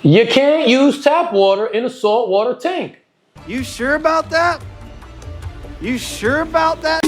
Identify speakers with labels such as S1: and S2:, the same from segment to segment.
S1: You can't use tap water in a saltwater tank.
S2: You sure about that? You sure about that?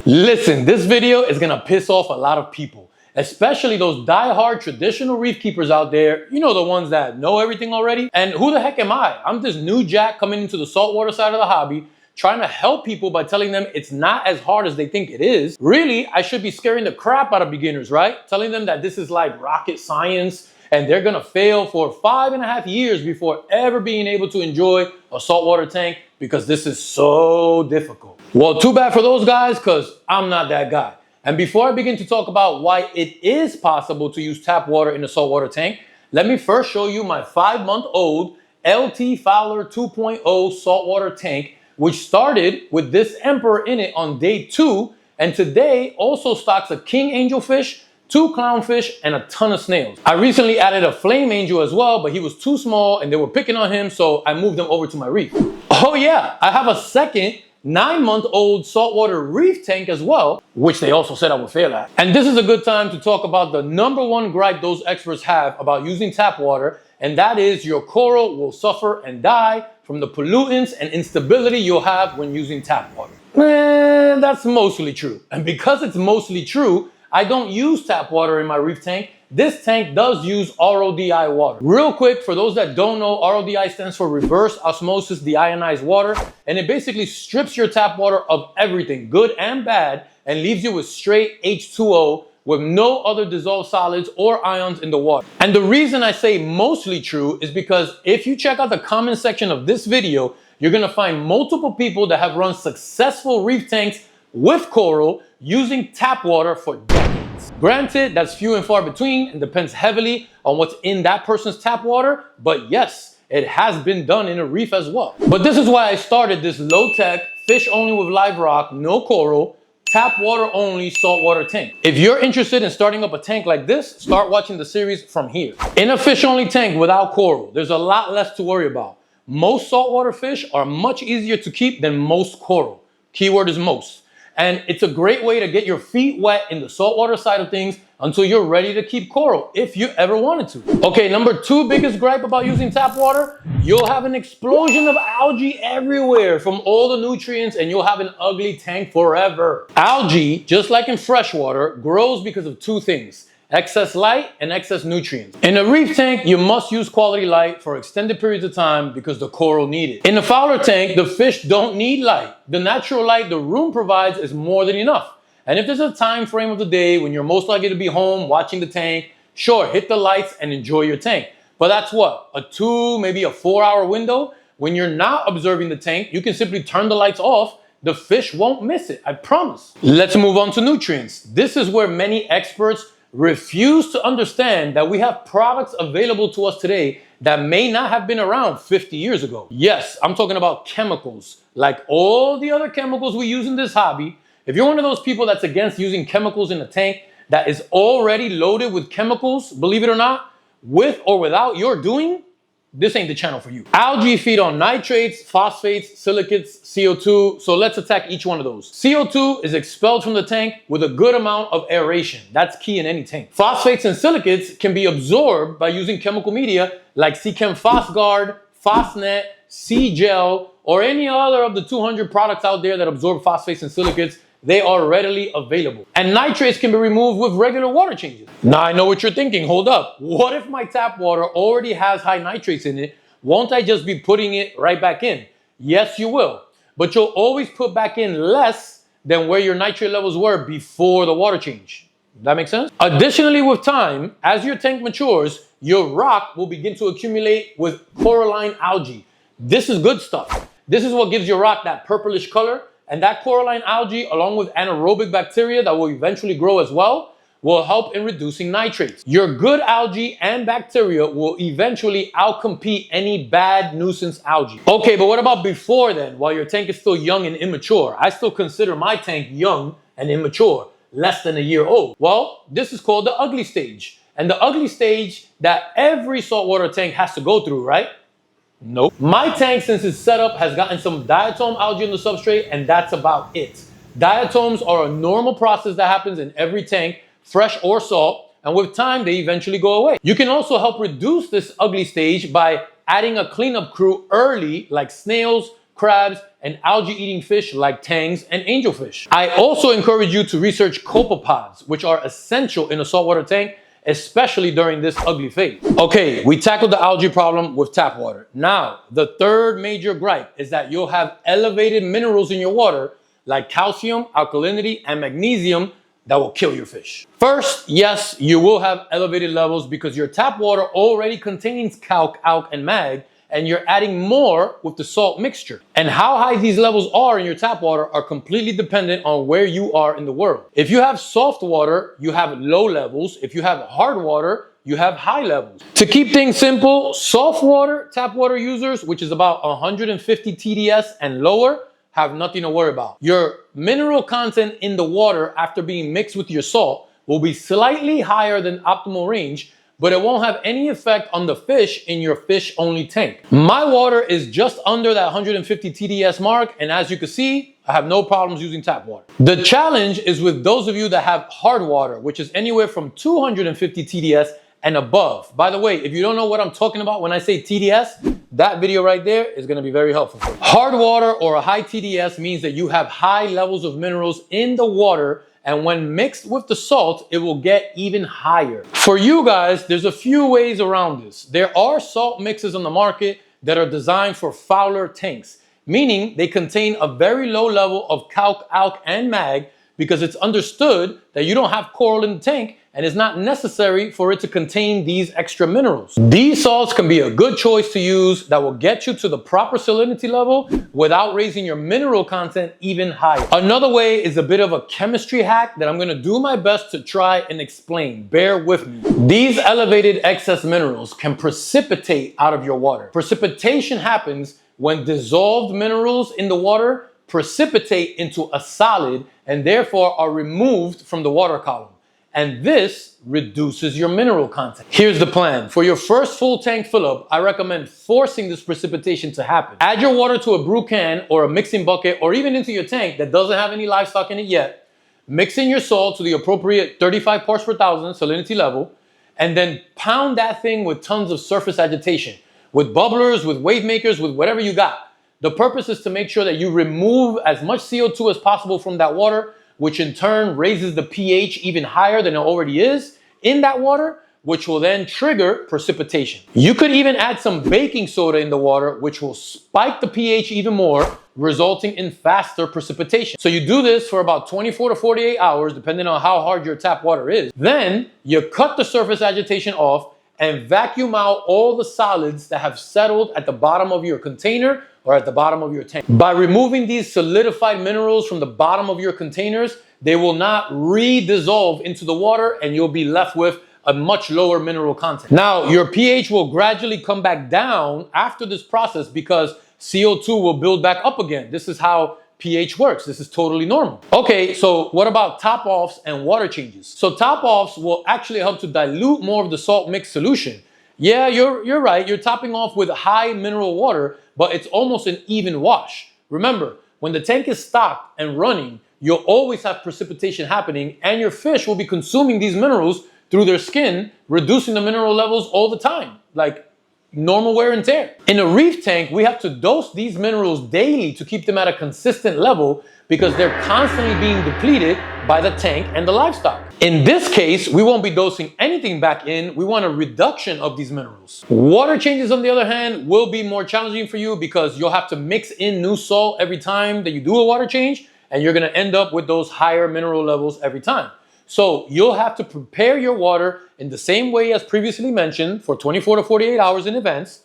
S1: Listen, this video is gonna piss off a lot of people, especially those die-hard traditional reef keepers out there. You know, the ones that know everything already. And who the heck am I? I'm this new jack coming into the saltwater side of the hobby, trying to help people by telling them it's not as hard as they think it is. Really, I should be scaring the crap out of beginners, right? Telling them that this is like rocket science and they're gonna fail for 5.5 years before ever being able to enjoy a saltwater tank because this is so difficult. Well, too bad for those guys, because I'm not that guy. And before I begin to talk about why it is possible to use tap water in a saltwater tank, let me first show you my 5-month-old LT Fowler 2.0 saltwater tank, which started with this emperor in it on day 2, and today also stocks a king angelfish, 2 clownfish, and a ton of snails. I recently added a flame angel as well, but he was too small and they were picking on him, so I moved him over to my reef. Oh yeah, I have a second 9-month-old saltwater reef tank as well, which they also said I would fail at. And this is a good time to talk about the #1 gripe those experts have about using tap water, and that is your coral will suffer and die from the pollutants and instability you'll have when using tap water. That's mostly true. And because it's mostly true, I don't use tap water in my reef tank. This tank does use RODI water. Real quick, for those that don't know, RODI stands for reverse osmosis deionized water, and it basically strips your tap water of everything, good and bad, and leaves you with straight H2O with no other dissolved solids or ions in the water. And the reason I say mostly true is because if you check out the comment section of this video, you're gonna find multiple people that have run successful reef tanks with coral using tap water for decades. Granted, that's few and far between and depends heavily on what's in that person's tap water, but yes, it has been done in a reef as well. But this is why I started this low-tech, fish only with live rock, no coral, tap water only saltwater tank. If you're interested in starting up a tank like this, start watching the series from here. In a fish only tank without coral, there's a lot less to worry about. Most saltwater fish are much easier to keep than most coral. Keyword is most. And it's a great way to get your feet wet in the saltwater side of things until you're ready to keep coral, if you ever wanted to. Okay, #2 biggest gripe about using tap water, you'll have an explosion of algae everywhere from all the nutrients and you'll have an ugly tank forever. Algae, just like in freshwater, grows because of 2 things: excess light and excess nutrients. In a reef tank, you must use quality light for extended periods of time because the coral need it. In a Fowler tank, the fish don't need light. The natural light the room provides is more than enough. And if there's a time frame of the day when you're most likely to be home watching the tank, sure, hit the lights and enjoy your tank. But that's what, a 2, maybe a 4-hour window? When you're not observing the tank, you can simply turn the lights off. The fish won't miss it, I promise. Let's move on to nutrients. This is where many experts refuse to understand that we have products available to us today that may not have been around 50 years ago. Yes, I'm talking about chemicals. Like all the other chemicals we use in this hobby, if you're one of those people that's against using chemicals in a tank that is already loaded with chemicals, believe it or not, with or without your doing, this ain't the channel for you. Algae feed on nitrates, phosphates, silicates, CO2, so let's attack each one of those. CO2 is expelled from the tank with a good amount of aeration. That's key in any tank. Phosphates and silicates can be absorbed by using chemical media like Seachem Phosguard, Phosnet, C-Gel, or any other of the 200 products out there that absorb phosphates and silicates. They are readily available. And nitrates can be removed with regular water changes. Now I know what you're thinking, hold up. What if my tap water already has high nitrates in it? Won't I just be putting it right back in? Yes, you will. But you'll always put back in less than where your nitrate levels were before the water change. That makes sense? Additionally, with time, as your tank matures, your rock will begin to accumulate with coralline algae. This is good stuff. This is what gives your rock that purplish color. And that coralline algae, along with anaerobic bacteria that will eventually grow as well, will help in reducing nitrates. Your good algae and bacteria will eventually outcompete any bad nuisance algae. Okay, but what about before then, while your tank is still young and immature? I still consider my tank young and immature, less than a year old. Well, this is called the ugly stage. And the ugly stage that every saltwater tank has to go through, right? Nope. My tank, since its setup, has gotten some diatom algae on the substrate, and that's about it. Diatoms are a normal process that happens in every tank, fresh or salt, and with time, they eventually go away. You can also help reduce this ugly stage by adding a cleanup crew early, like snails, crabs, and algae-eating fish like tangs and angelfish. I also encourage you to research copepods, which are essential in a saltwater tank, especially during this ugly phase. Okay, we tackled the algae problem with tap water. Now, the third major gripe is that you'll have elevated minerals in your water, like calcium, alkalinity, and magnesium, that will kill your fish. First, yes, you will have elevated levels because your tap water already contains calc, alk, and mag, and you're adding more with the salt mixture. And how high these levels are in your tap water are completely dependent on where you are in the world. If you have soft water, you have low levels. If you have hard water, you have high levels. To keep things simple, soft water tap water users, which is about 150 TDS and lower, have nothing to worry about. Your mineral content in the water after being mixed with your salt will be slightly higher than optimal range, but it won't have any effect on the fish in your fish-only tank. My water is just under that 150 TDS mark, and as you can see, I have no problems using tap water. The challenge is with those of you that have hard water, which is anywhere from 250 TDS and above. By the way, if you don't know what I'm talking about when I say TDS, that video right there is gonna be very helpful for you. Hard water or a high TDS means that you have high levels of minerals in the water, and when mixed with the salt, it will get even higher. For you guys, there's a few ways around this. There are salt mixes on the market that are designed for fouler tanks, meaning they contain a very low level of calc, alk, and mag because it's understood that you don't have coral in the tank and it's not necessary for it to contain these extra minerals. These salts can be a good choice to use that will get you to the proper salinity level without raising your mineral content even higher. Another way is a bit of a chemistry hack that I'm gonna do my best to try and explain. Bear with me. These elevated excess minerals can precipitate out of your water. Precipitation happens when dissolved minerals in the water precipitate into a solid and therefore are removed from the water column. And this reduces your mineral content. Here's the plan. For your first full tank fill up, I recommend forcing this precipitation to happen. Add your water to a brew can or a mixing bucket or even into your tank that doesn't have any livestock in it yet. Mix in your salt to the appropriate 35 parts per thousand salinity level, and then pound that thing with tons of surface agitation, with bubblers, with wave makers, with whatever you got. The purpose is to make sure that you remove as much CO2 as possible from that water, which in turn raises the pH even higher than it already is in that water, which will then trigger precipitation. You could even add some baking soda in the water, which will spike the pH even more, resulting in faster precipitation. So you do this for about 24 to 48 hours, depending on how hard your tap water is. Then you cut the surface agitation off and vacuum out all the solids that have settled at the bottom of your container or at the bottom of your tank. By removing these solidified minerals from the bottom of your containers, they will not re-dissolve into the water and you'll be left with a much lower mineral content. Now, your pH will gradually come back down after this process because CO2 will build back up again. This is how pH works. This is totally normal. Okay, so what about top-offs and water changes? So top-offs will actually help to dilute more of the salt mix solution. Yeah, you're right. You're topping off with high mineral water, but it's almost an even wash. Remember, when the tank is stocked and running, you'll always have precipitation happening and your fish will be consuming these minerals through their skin, reducing the mineral levels all the time, like normal wear and tear. In a reef tank, we have to dose these minerals daily to keep them at a consistent level because they're constantly being depleted by the tank and the livestock. In this case, we won't be dosing anything back in. We want a reduction of these minerals. Water changes, on the other hand, will be more challenging for you because you'll have to mix in new salt every time that you do a water change, and you're gonna end up with those higher mineral levels every time. So you'll have to prepare your water in the same way as previously mentioned for 24 to 48 hours in advance.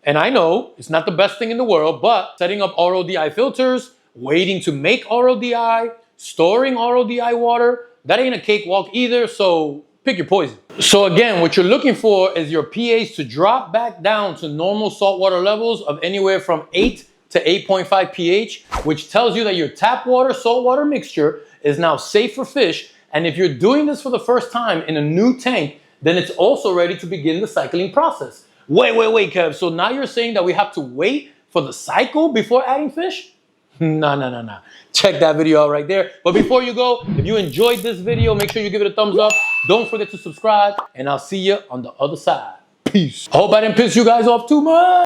S1: And I know it's not the best thing in the world, but setting up RODI filters, waiting to make RODI, storing RODI water, that ain't a cakewalk either, so pick your poison. So again, what you're looking for is your pH to drop back down to normal saltwater levels of anywhere from 8 to 8.5 pH, which tells you that your tap water saltwater mixture is now safe for fish. And if you're doing this for the first time in a new tank, then it's also ready to begin the cycling process. Wait, Kev. So now you're saying that we have to wait for the cycle before adding fish? No. Check that video out right there. But before you go, if you enjoyed this video, make sure you give it a thumbs up. Don't forget to subscribe, and I'll see you on the other side. Peace. I hope I didn't piss you guys off too much.